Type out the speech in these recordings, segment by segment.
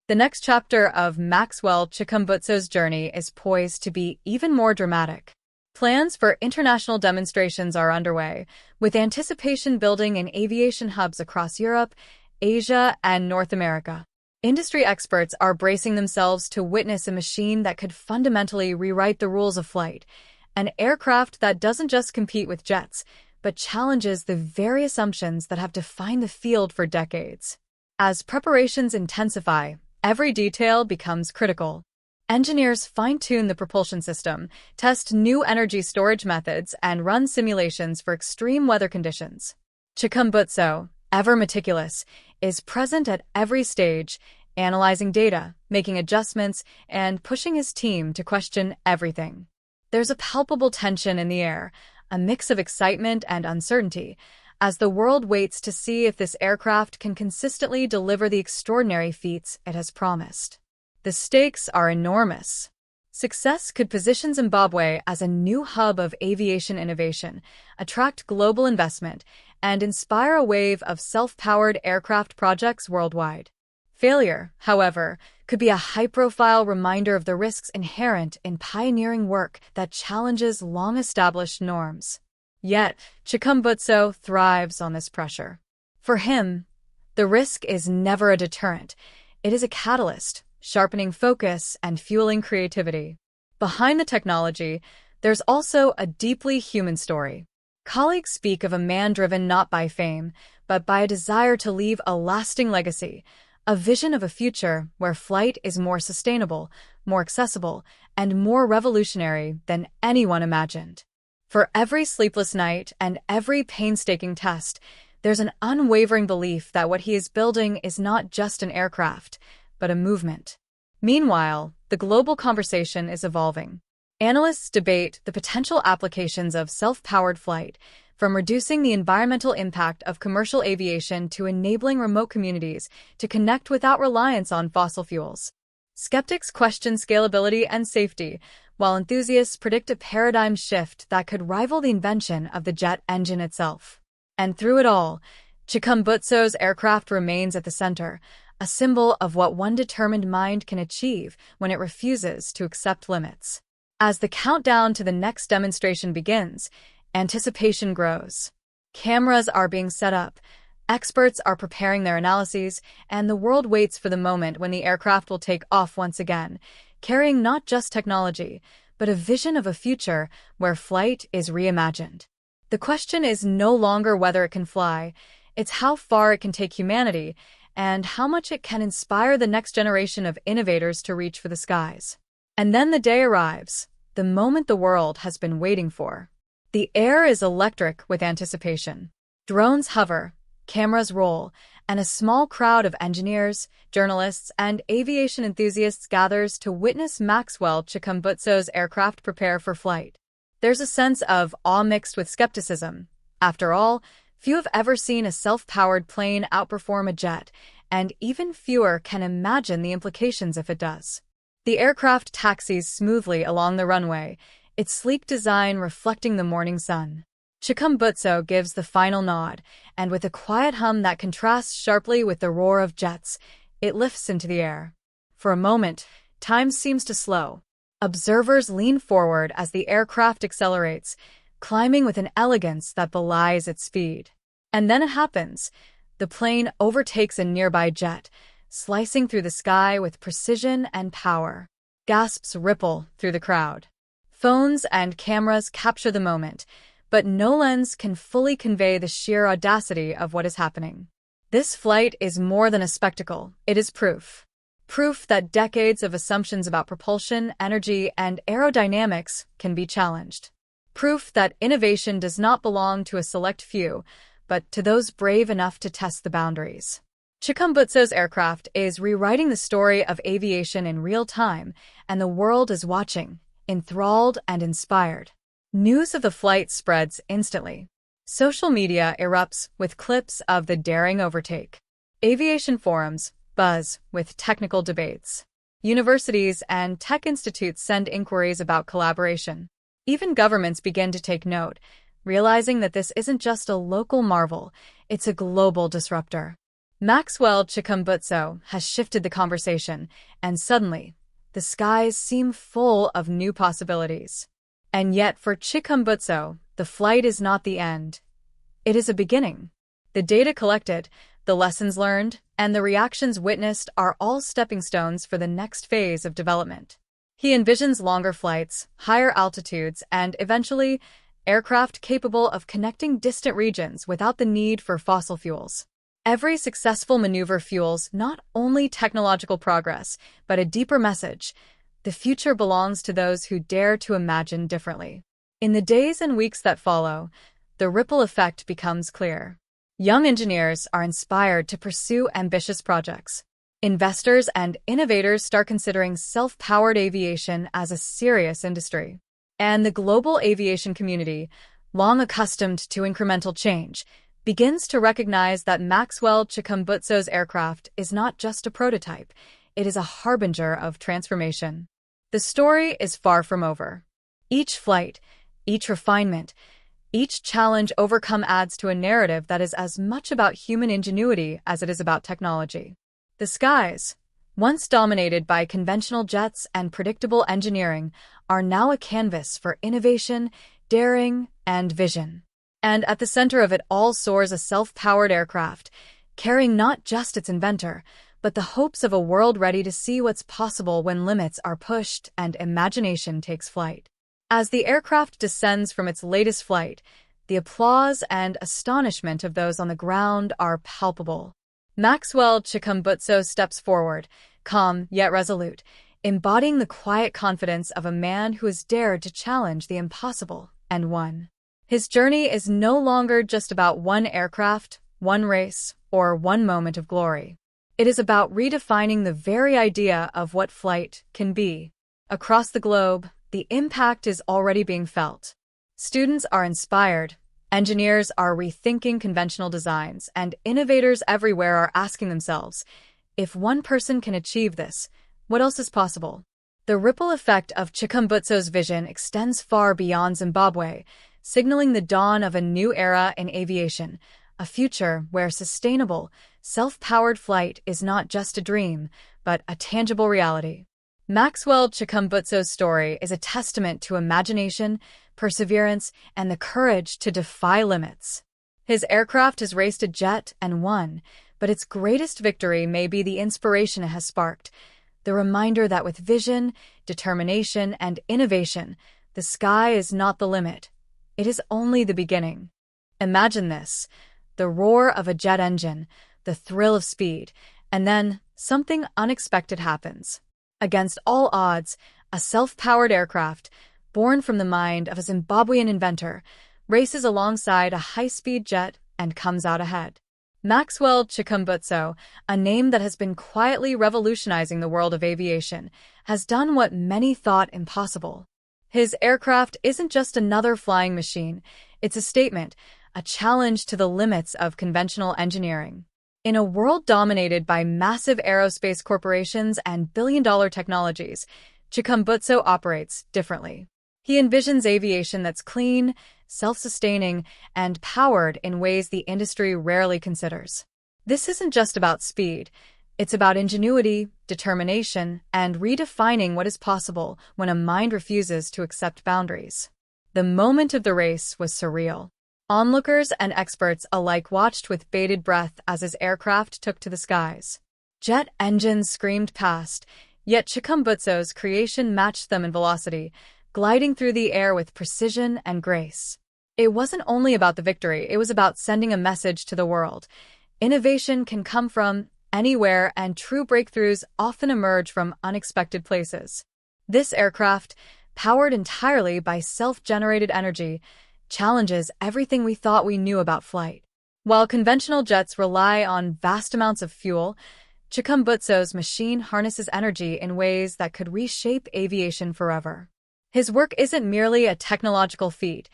The next chapter of Maxwell Chikumbutso's journey is poised to be even more dramatic. Plans for international demonstrations are underway, with anticipation building in aviation hubs across Europe, Asia, and North America. Industry experts are bracing themselves to witness a machine that could fundamentally rewrite the rules of flight, an aircraft that doesn't just compete with jets, but challenges the very assumptions that have defined the field for decades. As preparations intensify, every detail becomes critical. Engineers fine-tune the propulsion system, test new energy storage methods, and run simulations for extreme weather conditions. Chikumbutso, ever meticulous, is present at every stage, analyzing data, making adjustments, and pushing his team to question everything. There's a palpable tension in the air, a mix of excitement and uncertainty, as the world waits to see if this aircraft can consistently deliver the extraordinary feats it has promised. The stakes are enormous. Success could position Zimbabwe as a new hub of aviation innovation, attract global investment, and inspire a wave of self-powered aircraft projects worldwide. Failure, however, could be a high-profile reminder of the risks inherent in pioneering work that challenges long-established norms. Yet, Chikumbutso thrives on this pressure. For him, the risk is never a deterrent. It is a catalyst, sharpening focus and fueling creativity. Behind the technology, there's also a deeply human story. Colleagues speak of a man driven not by fame, but by a desire to leave a lasting legacy, a vision of a future where flight is more sustainable, more accessible, and more revolutionary than anyone imagined. For every sleepless night and every painstaking test, there's an unwavering belief that what he is building is not just an aircraft, but a movement. Meanwhile, the global conversation is evolving. Analysts debate the potential applications of self-powered flight, from reducing the environmental impact of commercial aviation to enabling remote communities to connect without reliance on fossil fuels. Skeptics question scalability and safety, while enthusiasts predict a paradigm shift that could rival the invention of the jet engine itself. And through it all, Chikumbutso's aircraft remains at the center, a symbol of what one determined mind can achieve when it refuses to accept limits. As the countdown to the next demonstration begins, anticipation grows. Cameras are being set up, experts are preparing their analyses, and the world waits for the moment when the aircraft will take off once again, carrying not just technology, but a vision of a future where flight is reimagined. The question is no longer whether it can fly, it's how far it can take humanity, and how much it can inspire the next generation of innovators to reach for the skies. And then the day arrives, the moment the world has been waiting for. The air is electric with anticipation. Drones hover, cameras roll, and a small crowd of engineers, journalists, and aviation enthusiasts gathers to witness Maxwell Chikumbutso's aircraft prepare for flight. There's a sense of awe mixed with skepticism. After all, few have ever seen a self-powered plane outperform a jet, and even fewer can imagine the implications if it does. The aircraft taxis smoothly along the runway, its sleek design reflecting the morning sun. Chikumbutso gives the final nod, and with a quiet hum that contrasts sharply with the roar of jets, it lifts into the air. For a moment, time seems to slow. Observers lean forward as the aircraft accelerates, climbing with an elegance that belies its speed. And then it happens. The plane overtakes a nearby jet, slicing through the sky with precision and power. Gasps ripple through the crowd. Phones and cameras capture the moment, but no lens can fully convey the sheer audacity of what is happening. This flight is more than a spectacle, it is proof. Proof that decades of assumptions about propulsion, energy, and aerodynamics can be challenged. Proof that innovation does not belong to a select few, but to those brave enough to test the boundaries. Chikumbutso's aircraft is rewriting the story of aviation in real time, and the world is watching, enthralled and inspired. News of the flight spreads instantly. Social media erupts with clips of the daring overtake. Aviation forums buzz with technical debates. Universities and tech institutes send inquiries about collaboration. Even governments begin to take note, realizing that this isn't just a local marvel, it's a global disruptor. Maxwell Chikumbutso has shifted the conversation, and suddenly, the skies seem full of new possibilities. And yet, for Chikumbutso, the flight is not the end. It is a beginning. The data collected, the lessons learned, and the reactions witnessed are all stepping stones for the next phase of development. He envisions longer flights, higher altitudes, and eventually, aircraft capable of connecting distant regions without the need for fossil fuels. Every successful maneuver fuels not only technological progress, but a deeper message. The future belongs to those who dare to imagine differently. In the days and weeks that follow, the ripple effect becomes clear. Young engineers are inspired to pursue ambitious projects. Investors and innovators start considering self-powered aviation as a serious industry. And the global aviation community, long accustomed to incremental change, begins to recognize that Maxwell Chikumbutso's aircraft is not just a prototype, it is a harbinger of transformation. The story is far from over. Each flight, each refinement, each challenge overcome adds to a narrative that is as much about human ingenuity as it is about technology. The skies, once dominated by conventional jets and predictable engineering, are now a canvas for innovation, daring, and vision. And at the center of it all soars a self-powered aircraft, carrying not just its inventor, but the hopes of a world ready to see what's possible when limits are pushed and imagination takes flight. As the aircraft descends from its latest flight, the applause and astonishment of those on the ground are palpable. Maxwell Chikumbutso steps forward, calm yet resolute, embodying the quiet confidence of a man who has dared to challenge the impossible and won. His journey is no longer just about one aircraft, one race, or one moment of glory. It is about redefining the very idea of what flight can be. Across the globe, the impact is already being felt. Students are inspired, engineers are rethinking conventional designs, and innovators everywhere are asking themselves, if one person can achieve this, what else is possible? The ripple effect of Chikumbutso's vision extends far beyond Zimbabwe, signaling the dawn of a new era in aviation, a future where sustainable, self-powered flight is not just a dream, but a tangible reality. Maxwell Chikumbutso's story is a testament to imagination, perseverance, and the courage to defy limits. His aircraft has raced a jet and won, but its greatest victory may be the inspiration it has sparked, the reminder that with vision, determination, and innovation, the sky is not the limit. It is only the beginning. Imagine this, the roar of a jet engine, the thrill of speed, and then something unexpected happens. Against all odds, a self-powered aircraft, born from the mind of a Zimbabwean inventor, races alongside a high-speed jet and comes out ahead. Maxwell Chikumbutso, a name that has been quietly revolutionizing the world of aviation, has done what many thought impossible. His aircraft isn't just another flying machine, it's a statement, a challenge to the limits of conventional engineering. In a world dominated by massive aerospace corporations and billion-dollar technologies, Chikumbutso operates differently. He envisions aviation that's clean, self-sustaining, and powered in ways the industry rarely considers. This isn't just about speed. It's about ingenuity, determination, and redefining what is possible when a mind refuses to accept boundaries. The moment of the race was surreal. Onlookers and experts alike watched with bated breath as his aircraft took to the skies. Jet engines screamed past, yet Chikumbutso's creation matched them in velocity, gliding through the air with precision and grace. It wasn't only about the victory, it was about sending a message to the world. Innovation can come from anywhere, and true breakthroughs often emerge from unexpected places. This aircraft, powered entirely by self-generated energy, challenges everything we thought we knew about flight. While conventional jets rely on vast amounts of fuel, Chikumbutso's machine harnesses energy in ways that could reshape aviation forever. His work isn't merely a technological feat.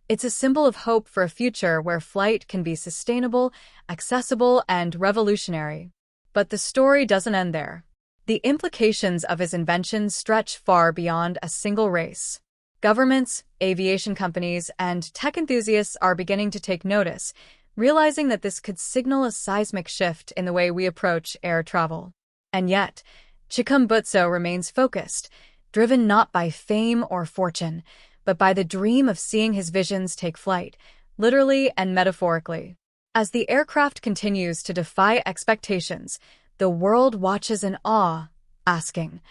It's a symbol of hope for a future where flight can be sustainable, accessible, and revolutionary. But the story doesn't end there. The implications of his invention stretch far beyond a single race. Governments, aviation companies, and tech enthusiasts are beginning to take notice, realizing that this could signal a seismic shift in the way we approach air travel. And yet, Chikumbutso remains focused, driven not by fame or fortune, but by the dream of seeing his visions take flight, literally and metaphorically. As the aircraft continues to defy expectations, the world watches in awe, asking,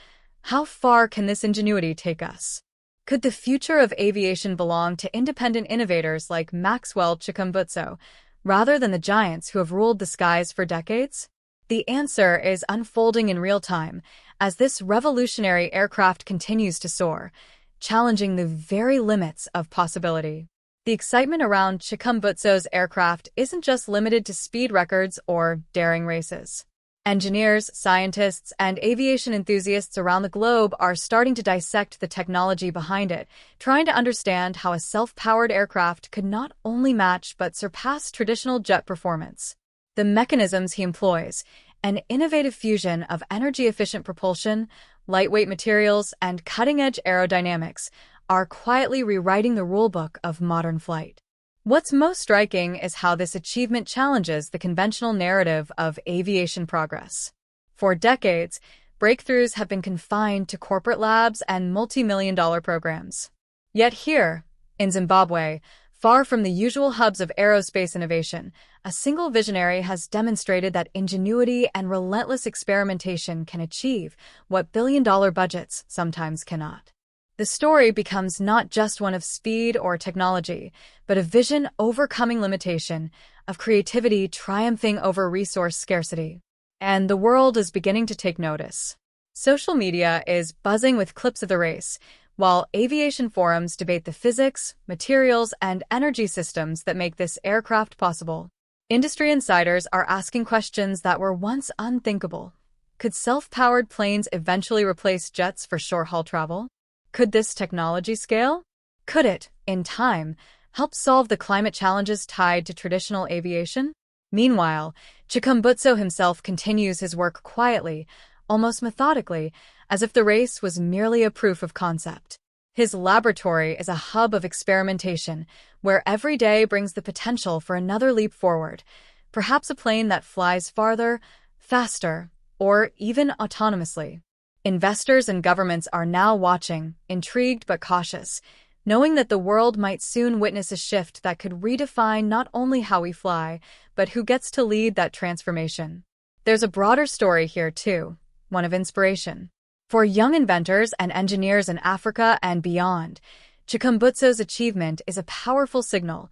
how far can this ingenuity take us? Could the future of aviation belong to independent innovators like Maxwell Chikumbutso, rather than the giants who have ruled the skies for decades? The answer is unfolding in real time as this revolutionary aircraft continues to soar, challenging the very limits of possibility. The excitement around Chikumbutso's aircraft isn't just limited to speed records or daring races. Engineers, scientists, and aviation enthusiasts around the globe are starting to dissect the technology behind it, trying to understand how a self-powered aircraft could not only match but surpass traditional jet performance. The mechanisms he employs, an innovative fusion of energy-efficient propulsion, lightweight materials, and cutting-edge aerodynamics, are quietly rewriting the rulebook of modern flight. What's most striking is how this achievement challenges the conventional narrative of aviation progress. For decades, breakthroughs have been confined to corporate labs and multi-million-dollar programs. Yet here, in Zimbabwe, far from the usual hubs of aerospace innovation, a single visionary has demonstrated that ingenuity and relentless experimentation can achieve what billion-dollar budgets sometimes cannot. The story becomes not just one of speed or technology, but of vision overcoming limitation, of creativity triumphing over resource scarcity. And the world is beginning to take notice. Social media is buzzing with clips of the race, while aviation forums debate the physics, materials, and energy systems that make this aircraft possible. Industry insiders are asking questions that were once unthinkable. Could self-powered planes eventually replace jets for short-haul travel? Could this technology scale? Could it, in time, help solve the climate challenges tied to traditional aviation? Meanwhile, Chikumbutso himself continues his work quietly, almost methodically, as if the race was merely a proof of concept. His laboratory is a hub of experimentation, where every day brings the potential for another leap forward, perhaps a plane that flies farther, faster, or even autonomously. Investors and governments are now watching, intrigued but cautious, knowing that the world might soon witness a shift that could redefine not only how we fly, but who gets to lead that transformation. There's a broader story here too, one of inspiration. For young inventors and engineers in Africa and beyond, Chikumbutso's achievement is a powerful signal.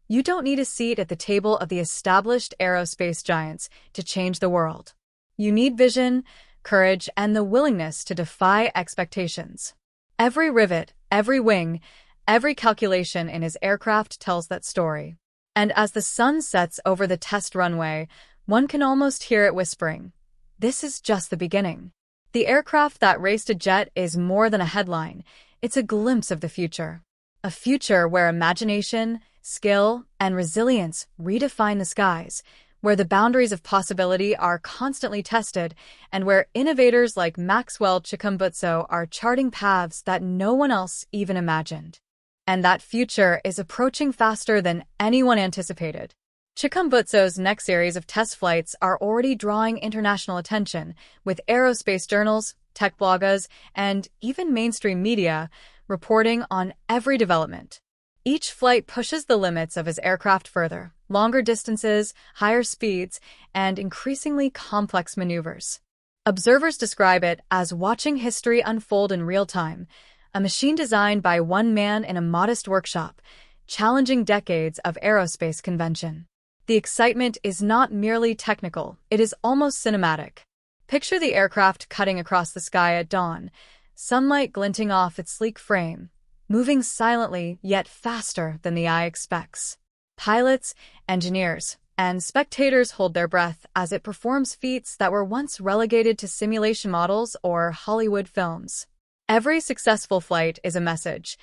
You don't need a seat at the table of the established aerospace giants to change the world. You need vision, courage, and the willingness to defy expectations. Every rivet, every wing, every calculation in his aircraft tells that story. And as the sun sets over the test runway, one can almost hear it whispering, "This is just the beginning." The aircraft that raced a jet is more than a headline. It's a glimpse of the future. A future where imagination, skill, and resilience redefine the skies, where the boundaries of possibility are constantly tested, and where innovators like Maxwell Chikumbutso are charting paths that no one else even imagined. And that future is approaching faster than anyone anticipated. Chikumbutso's next series of test flights are already drawing international attention, with aerospace journals, tech bloggers, and even mainstream media reporting on every development. Each flight pushes the limits of his aircraft further, longer distances, higher speeds, and increasingly complex maneuvers. Observers describe it as watching history unfold in real time, a machine designed by one man in a modest workshop, challenging decades of aerospace convention. The excitement is not merely technical, it is almost cinematic. Picture the aircraft cutting across the sky at dawn, sunlight glinting off its sleek frame, moving silently yet faster than the eye expects. Pilots, engineers, and spectators hold their breath as it performs feats that were once relegated to simulation models or Hollywood films. Every successful flight is a message.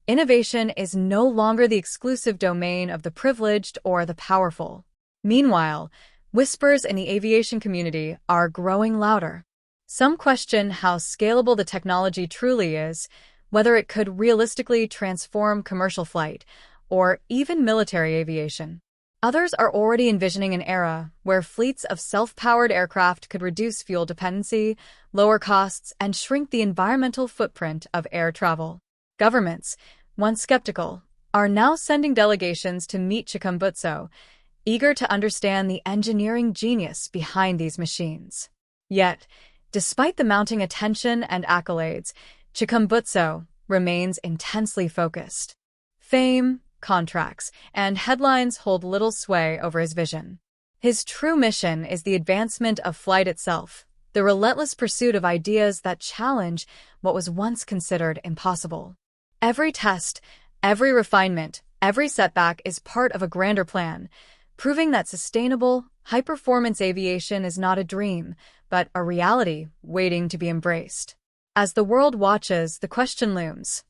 Innovation is no longer the exclusive domain of the privileged or the powerful. Meanwhile, whispers in the aviation community are growing louder. Some question how scalable the technology truly is, whether it could realistically transform commercial flight or even military aviation. Others are already envisioning an era where fleets of self-powered aircraft could reduce fuel dependency, lower costs, and shrink the environmental footprint of air travel. Governments, once skeptical, are now sending delegations to meet Chikumbutso, eager to understand the engineering genius behind these machines. Yet, despite the mounting attention and accolades, Chikumbutso remains intensely focused. Fame, contracts, and headlines hold little sway over his vision. His true mission is the advancement of flight itself, the relentless pursuit of ideas that challenge what was once considered impossible. Every test, every refinement, every setback is part of a grander plan, proving that sustainable, high-performance aviation is not a dream, but a reality waiting to be embraced. As the world watches, the question looms: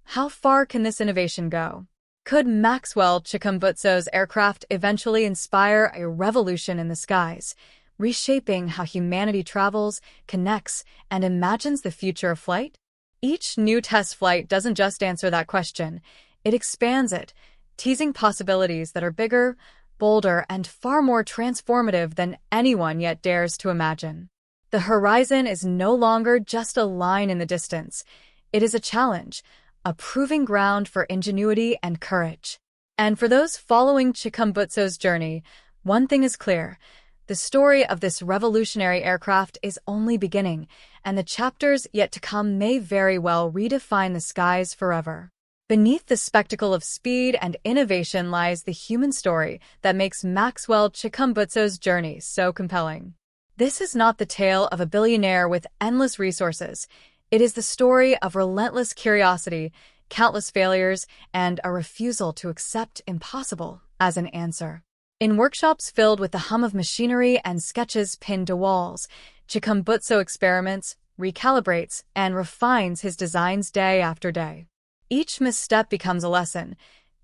how far can this innovation go? Could Maxwell Chikumbutso's aircraft eventually inspire a revolution in the skies, reshaping how humanity travels, connects, and imagines the future of flight? Each new test flight doesn't just answer that question, it expands it, teasing possibilities that are bigger, bolder, and far more transformative than anyone yet dares to imagine. The horizon is no longer just a line in the distance. It is a challenge, a proving ground for ingenuity and courage. And for those following Chikumbutso's journey, one thing is clear: the story of this revolutionary aircraft is only beginning, and the chapters yet to come may very well redefine the skies forever. Beneath the spectacle of speed and innovation lies the human story that makes Maxwell Chikumbutso's journey so compelling. This is not the tale of a billionaire with endless resources. It is the story of relentless curiosity, countless failures, and a refusal to accept impossible as an answer. In workshops filled with the hum of machinery and sketches pinned to walls, Chikumbutso experiments, recalibrates, and refines his designs day after day. Each misstep becomes a lesson,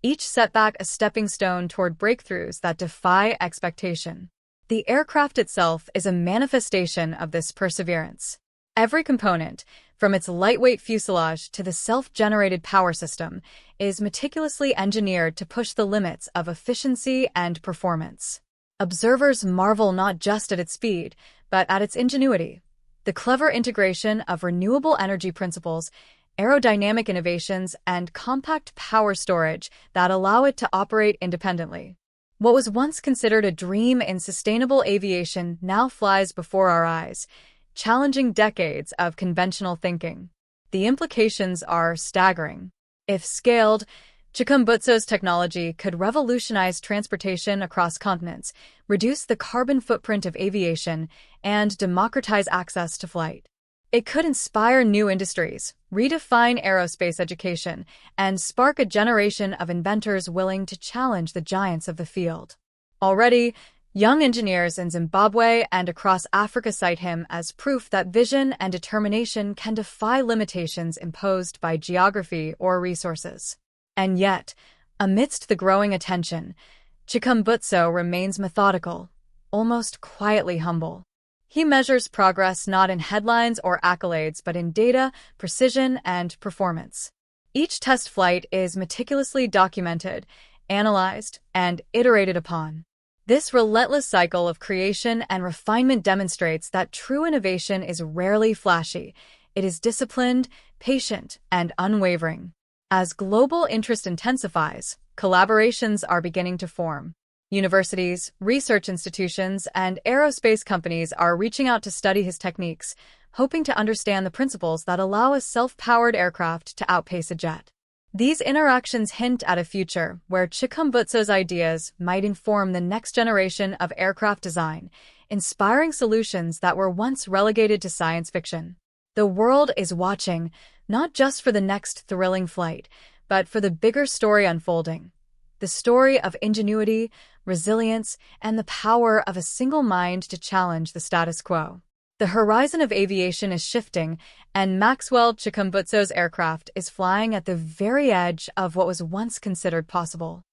each setback a stepping stone toward breakthroughs that defy expectation. The aircraft itself is a manifestation of this perseverance. Every component, from its lightweight fuselage to the self-generated power system, is meticulously engineered to push the limits of efficiency and performance. Observers marvel not just at its speed, but at its ingenuity. The clever integration of renewable energy principles, aerodynamic innovations, and compact power storage that allow it to operate independently. What was once considered a dream in sustainable aviation now flies before our eyes, challenging decades of conventional thinking. The implications are staggering. If scaled, Chikumbutso's technology could revolutionize transportation across continents, reduce the carbon footprint of aviation, and democratize access to flight. It could inspire new industries, redefine aerospace education, and spark a generation of inventors willing to challenge the giants of the field. Already, young engineers in Zimbabwe and across Africa cite him as proof that vision and determination can defy limitations imposed by geography or resources. And yet, amidst the growing attention, Chikumbutso remains methodical, almost quietly humble. He measures progress not in headlines or accolades, but in data, precision, and performance. Each test flight is meticulously documented, analyzed, and iterated upon. This relentless cycle of creation and refinement demonstrates that true innovation is rarely flashy. It is disciplined, patient, and unwavering. As global interest intensifies, collaborations are beginning to form. Universities, research institutions, and aerospace companies are reaching out to study his techniques, hoping to understand the principles that allow a self-powered aircraft to outpace a jet. These interactions hint at a future where Chikumbutso's ideas might inform the next generation of aircraft design, inspiring solutions that were once relegated to science fiction. The world is watching, not just for the next thrilling flight, but for the bigger story unfolding. The story of ingenuity, resilience, and the power of a single mind to challenge the status quo. The horizon of aviation is shifting, and Maxwell Chikumbutso's aircraft is flying at the very edge of what was once considered possible.